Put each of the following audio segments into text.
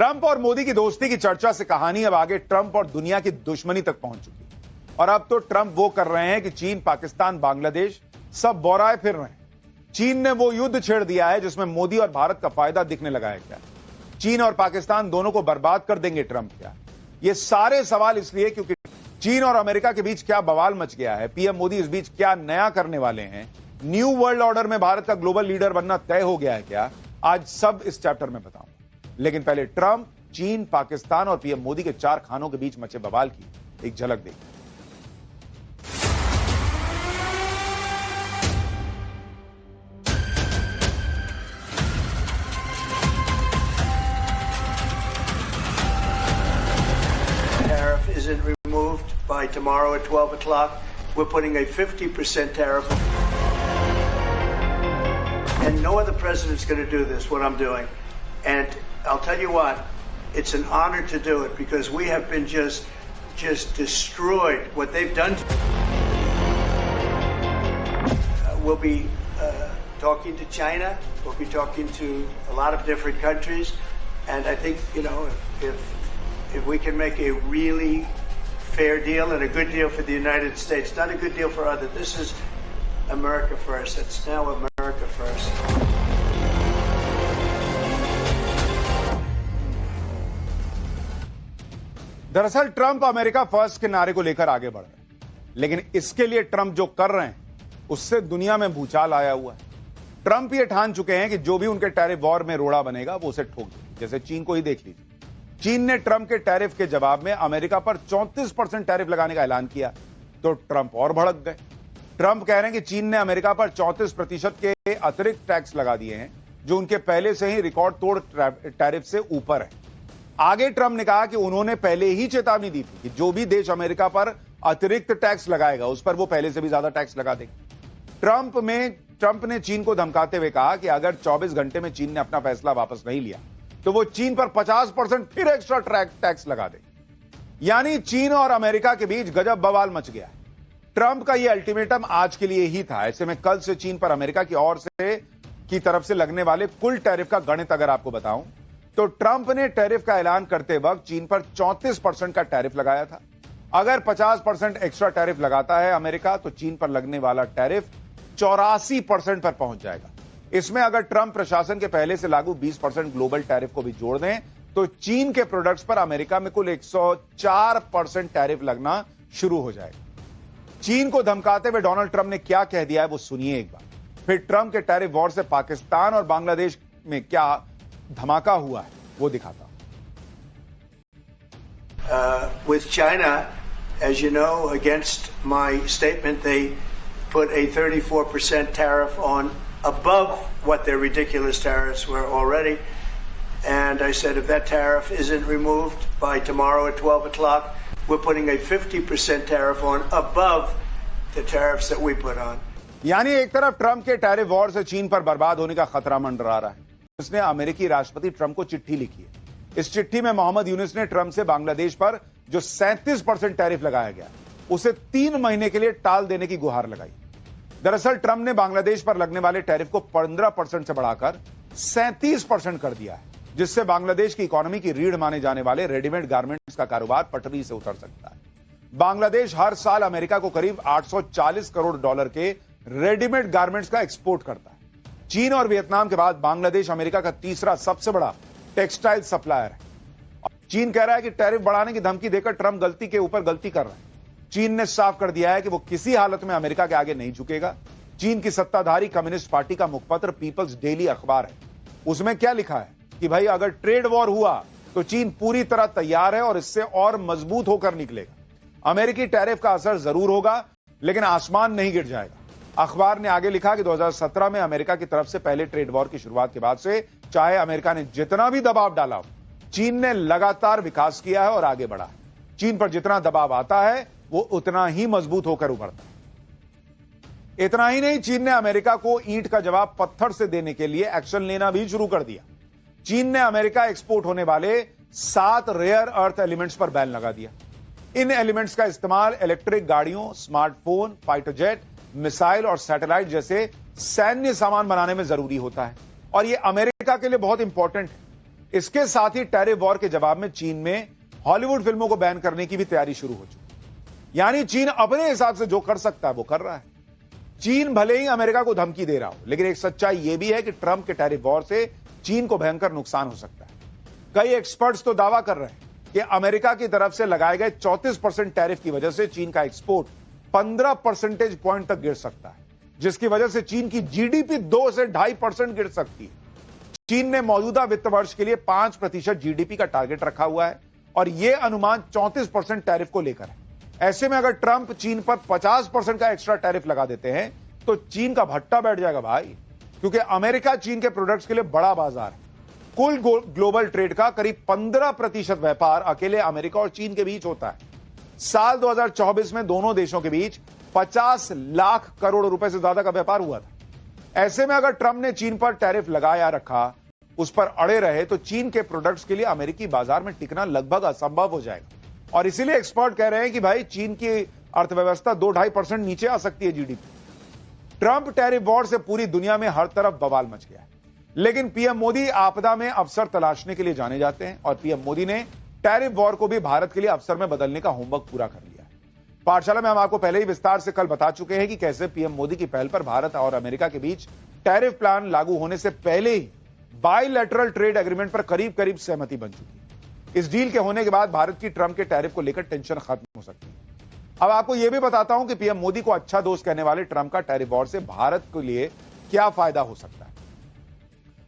Trump और मोदी की दोस्ती की चर्चा से कहानी अब आगे ट्रंप और दुनिया की दुश्मनी तक पहुंच चुकी है। और अब तो ट्रंप वो कर रहे हैं कि चीन, पाकिस्तान, बांग्लादेश सब बौराए फिर रहे हैं। चीन ने वो युद्ध छेड़ दिया है जिसमें मोदी और भारत का फायदा दिखने लगा है। क्या चीन और पाकिस्तान दोनों को बर्बाद कर देंगे ट्रंप? क्या ये सारे सवाल इसलिए क्योंकि चीन और अमेरिका के बीच क्या बवाल मच गया है। पीएम मोदी इस बीच क्या नया करने वाले हैं? न्यू वर्ल्ड ऑर्डर में भारत का ग्लोबल लीडर बनना तय हो गया है क्या? आज सब इस चैप्टर में बताऊंगा। लेकिन पहले ट्रंप, चीन, पाकिस्तान और पीएम मोदी के चार खानों के बीच मचे बवाल की एक झलक देखिए। Tariff isn't removed by tomorrow at 12 o'clock. We're putting a 50% tariff. And no other president's going to do this, what I'm doing. And I'll tell you what, it's an honor to do it because we have been just destroyed. What they've done. We'll be talking to China. We'll be talking to a lot of different countries. And I think, you know, if we can make a really fair deal and a good deal for the United States, not a good deal for others. This is America first. It's now America first. दरअसल Trump America first के नारे को लेकर आगे बढ़ रहे हैं, लेकिन इसके लिए ट्रंप जो कर रहे हैं उससे दुनिया में भूचाल आया हुआ है। ट्रंप ये ठान चुके हैं कि जो भी उनके टैरिफ वॉर में रोड़ा बनेगा वो उसे ठोक देंगे। जैसे चीन को ही देख लीजिए। चीन ने ट्रंप के टैरिफ के जवाब में अमेरिका पर 34% टैरिफ लगाने का ऐलान किया तो ट्रंप और भड़क गए। ट्रंप कह रहे हैं कि चीन ने अमेरिका पर 34% के अतिरिक्त टैक्स लगा दिए हैं जो उनके पहले से ही रिकॉर्ड तोड़ टैरिफ से ऊपर है। आगे ट्रंप ने कहा कि उन्होंने पहले ही चेतावनी दी थी कि जो भी देश अमेरिका पर अतिरिक्त टैक्स लगाएगा उस पर वो पहले से भी ज्यादा टैक्स लगा देंगे। ट्रंप ने चीन को धमकाते हुए कहा कि अगर 24 घंटे में चीन ने अपना फैसला वापस नहीं लिया तो वो चीन पर 50% फिर एक्स्ट्रा टैक्स लगा देंगे। यानी चीन और अमेरिका के बीच गजब बवाल मच गया है। ट्रंप का यह अल्टीमेटम आज के लिए ही था। ऐसे में कल से चीन पर अमेरिका की तरफ से लगने वाले कुल टैरिफ का गणित अगर आपको बताऊं तो ट्रंप ने टैरिफ का ऐलान करते वक्त चीन पर 34% का टैरिफ लगाया था। अगर 50% एक्स्ट्रा टैरिफ लगाता है अमेरिका तो चीन पर लगने वाला टैरिफ 84% पर पहुंच जाएगा। इसमें अगर ट्रंप प्रशासन के पहले से लागू 20% ग्लोबल टैरिफ को भी जोड़ दें तो चीन के प्रोडक्ट्स पर अमेरिका में कुल 104% टैरिफ लगना शुरू हो जाएगा। चीन को धमकाते हुए डोनाल्ड ट्रंप ने क्या कह दिया है वो सुनिए एक बार। फिर ट्रंप के टैरिफ वॉर से पाकिस्तान और बांग्लादेश में क्या धमाका हुआ है वो दिखाता हूं। With China, as you know, against my statement, they put a 34% tariff on above what their ridiculous tariffs were already. And I said, if that tariff isn't removed by tomorrow at 12 o'clock, we're putting a 50% tariff on above the tariffs that we put on. यानी एक तरफ Trump के tariff war से चीन पर बर्बाद होने का खतरा मंडरा रहा है। उसने अमेरिकी राष्ट्रपति ट्रंप को चिट्ठी लिखी है। इस चिट्ठी में मोहम्मद यूनुस ने ट्रंप से बांग्लादेश पर जो 37% टैरिफ लगाया गया उसे 3 महीने के लिए टाल देने की गुहार लगाई। दरअसल ट्रंप ने बांग्लादेश पर लगने वाले टैरिफ को 15% से बढ़ाकर 37% कर दिया है, जिससे बांग्लादेश की इकोनॉमी की रीढ़ माने जाने वाले रेडीमेड गारमेंट्स का कारोबार पटरी से उतर सकता है। बांग्लादेश हर साल अमेरिका को करीब 840 करोड़ डॉलर के रेडीमेड गारमेंट्स का एक्सपोर्ट करता है। चीन और वियतनाम के बाद बांग्लादेश अमेरिका का तीसरा सबसे बड़ा टेक्सटाइल सप्लायर है। चीन कह रहा है कि टैरिफ बढ़ाने की धमकी देकर ट्रंप गलती के ऊपर गलती कर रहा है। चीन ने साफ कर दिया है कि वो किसी हालत में अमेरिका के आगे नहीं झुकेगा। चीन की सत्ताधारी कम्युनिस्ट पार्टी का मुखपत्र पीपल्स डेली अखबार है। उसमें क्या लिखा है कि भाई अगर ट्रेड वॉर हुआ तो चीन पूरी तरह तैयार है और इससे और मजबूत होकर निकलेगा। अमेरिकी टैरिफ का असर जरूर होगा लेकिन आसमान नहीं गिर जाएगा। अखबार ने आगे लिखा कि 2017 में अमेरिका की तरफ से पहले ट्रेड वॉर की शुरुआत के बाद से चाहे अमेरिका ने जितना भी दबाव डाला हो, चीन ने लगातार विकास किया है और आगे बढ़ा है। चीन पर जितना दबाव आता है वो उतना ही मजबूत होकर उभरता है। इतना ही नहीं, चीन ने अमेरिका को ईंट का जवाब पत्थर से देने के लिए एक्शन लेना भी शुरू कर दिया। चीन ने अमेरिका एक्सपोर्ट होने वाले 7 रेयर अर्थ एलिमेंट्स पर बैन लगा दिया। इन एलिमेंट्स का इस्तेमाल इलेक्ट्रिक गाड़ियों, स्मार्टफोन, फाइटर जेट, मिसाइल और सैटेलाइट जैसे सैन्य सामान बनाने में जरूरी होता है और यह अमेरिका के लिए बहुत इंपॉर्टेंट है। इसके साथ ही टैरिफ वॉर के जवाब में चीन में हॉलीवुड फिल्मों को बैन करने की भी तैयारी शुरू हो चुकी। यानी चीन अपने हिसाब से जो कर सकता है वो कर रहा है। चीन भले ही अमेरिका को धमकी दे रहा हो, लेकिन एक सच्चाई यह भी है कि ट्रंप के टैरिफ वॉर से चीन को भयंकर नुकसान हो सकता है। कई एक्सपर्ट्स तो दावा कर रहे हैं कि अमेरिका की तरफ से लगाए गए 34% टैरिफ की वजह से चीन का एक्सपोर्ट 15 परसेंटेज पॉइंट तक गिर सकता है, जिसकी वजह से चीन की जीडीपी 2 से 2.5% गिर सकती है। चीन ने मौजूदा वित्त वर्ष के लिए 5% जीडीपी का टारगेट रखा हुआ है और यह अनुमान 34% टैरिफ को लेकर है। ऐसे में अगर ट्रंप चीन पर 50% का एक्स्ट्रा टैरिफ लगा देते हैं तो चीन का भट्टा बैठ जाएगा भाई, क्योंकि अमेरिका चीन के प्रोडक्ट्स के लिए बड़ा बाजार है। कुल ग्लोबल ट्रेड का करीब 15% व्यापार अकेले अमेरिका और चीन के बीच होता है। साल 2024 में दोनों देशों के बीच 50 लाख करोड़ रुपए से ज्यादा का व्यापार हुआ था। ऐसे में अगर ट्रंप ने चीन पर टैरिफ लगाया रखा, उस पर अड़े रहे, तो चीन के प्रोडक्ट्स के लिए अमेरिकी बाजार में टिकना लगभग असंभव हो जाएगा। और इसीलिए एक्सपर्ट कह रहे हैं कि भाई चीन की अर्थव्यवस्था 2-2.5% नीचे आ सकती है जीडीपी। ट्रंप टैरिफ वॉर से पूरी दुनिया में हर तरफ बवाल मच गया है, लेकिन पीएम मोदी आपदा में अवसर तलाशने के लिए जाने जाते हैं और पीएम मोदी ने टैरिफ वॉर को भी भारत के लिए अवसर में बदलने का होमवर्क पूरा कर लिया है। पाठशाला में हम आपको पहले ही विस्तार से कल बता चुके हैं कि कैसे पीएम मोदी की पहल पर भारत और अमेरिका के बीच टैरिफ प्लान लागू होने से पहले ही बायलैटरल ट्रेड एग्रीमेंट पर करीब करीब सहमति बन चुकी है। इस डील के होने के बाद भारत की ट्रंप के टैरिफ को लेकर टेंशन खत्म हो सकती है। अब आपको यह भी बताता हूं कि पीएम मोदी को अच्छा दोस्त कहने वाले ट्रंप का टैरिफ वॉर से भारत के लिए क्या फायदा हो सकता है।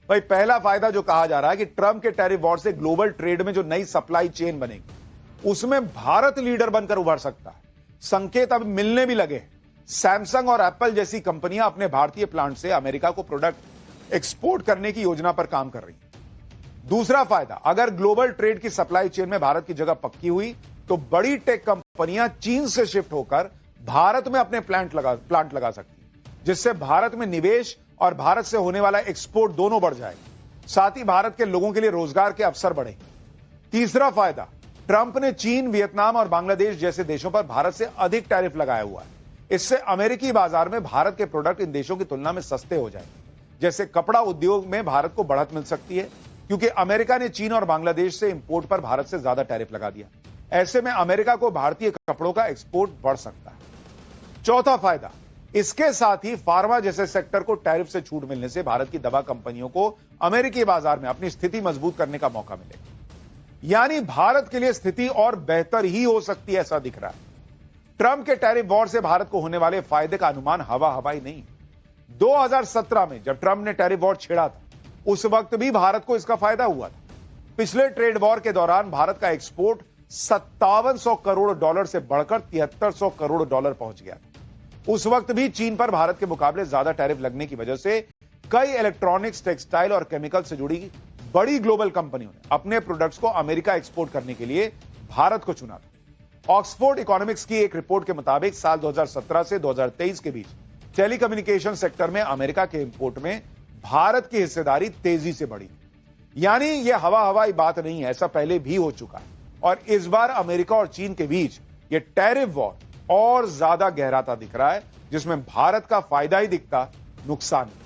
भाई पहला फायदा जो कहा जा रहा है कि ट्रंप के टैरिफ वॉर से ग्लोबल ट्रेड में जो नई सप्लाई चेन बनेगी उसमें भारत लीडर बनकर उभर सकता है। संकेत अब मिलने भी लगे। सैमसंग और एप्पल जैसी कंपनियां अपने भारतीय प्लांट से अमेरिका को प्रोडक्ट एक्सपोर्ट करने की योजना पर काम कर रही हैं। दूसरा फायदा, अगर ग्लोबल ट्रेड की सप्लाई चेन में भारत की जगह पक्की हुई तो बड़ी टेक कंपनियां चीन से शिफ्ट होकर भारत में अपने प्लांट लगा सकती हैं, जिससे भारत में निवेश और भारत से होने वाला एक्सपोर्ट दोनों बढ़ जाएगा। साथ ही भारत के लोगों के लिए रोजगार के अवसर बढ़ेंगे। तीसरा फायदा, ट्रंप ने चीन, वियतनाम और बांग्लादेश जैसे देशों पर भारत से अधिक टैरिफ लगाया हुआ है। इससे अमेरिकी बाजार में भारत के प्रोडक्ट इन देशों की तुलना में सस्ते हो जाएंगे। जैसे कपड़ा उद्योग में भारत को बढ़त मिल सकती है, क्योंकि अमेरिका ने चीन और बांग्लादेश से इंपोर्ट पर भारत से ज्यादा टैरिफ लगा दिया। ऐसे में अमेरिका को भारतीय कपड़ों का एक्सपोर्ट बढ़ सकता है। चौथा फायदा, इसके साथ ही फार्मा जैसे सेक्टर को टैरिफ से छूट मिलने से भारत की दवा कंपनियों को अमेरिकी बाजार में अपनी स्थिति मजबूत करने का मौका मिलेगा। यानी भारत के लिए स्थिति और बेहतर ही हो सकती है, ऐसा दिख रहा है। ट्रंप के टैरिफ वॉर से भारत को होने वाले फायदे का अनुमान हवाई नहीं। 2017 में जब ट्रंप ने टैरिफ वॉर छेड़ा था, उस वक्त भी भारत को इसका फायदा हुआ था। पिछले ट्रेड वॉर के दौरान भारत का एक्सपोर्ट 5700 करोड़ डॉलर से बढ़कर 7300 करोड़ डॉलर पहुंच गया था। उस वक्त भी चीन पर भारत के मुकाबले ज्यादा टैरिफ लगने की वजह से कई इलेक्ट्रॉनिक्स, टेक्सटाइल और केमिकल से जुड़ी बड़ी ग्लोबल कंपनियों ने अपने प्रोडक्ट्स को अमेरिका एक्सपोर्ट करने के लिए भारत को चुना था। ऑक्सफोर्ड इकोनॉमिक्स की एक रिपोर्ट के मुताबिक साल 2017 से 2023 के बीच टेलीकम्युनिकेशन सेक्टर में अमेरिका के इंपोर्ट में भारत की हिस्सेदारी तेजी से बढ़ी। यानी यह हवाई बात नहीं है, ऐसा पहले भी हो चुका है। और इस बार अमेरिका और चीन के बीच यह टैरिफ वॉर और ज्यादा गहराता दिख रहा है, जिसमें भारत का फायदा ही दिखता, नुकसान नहीं।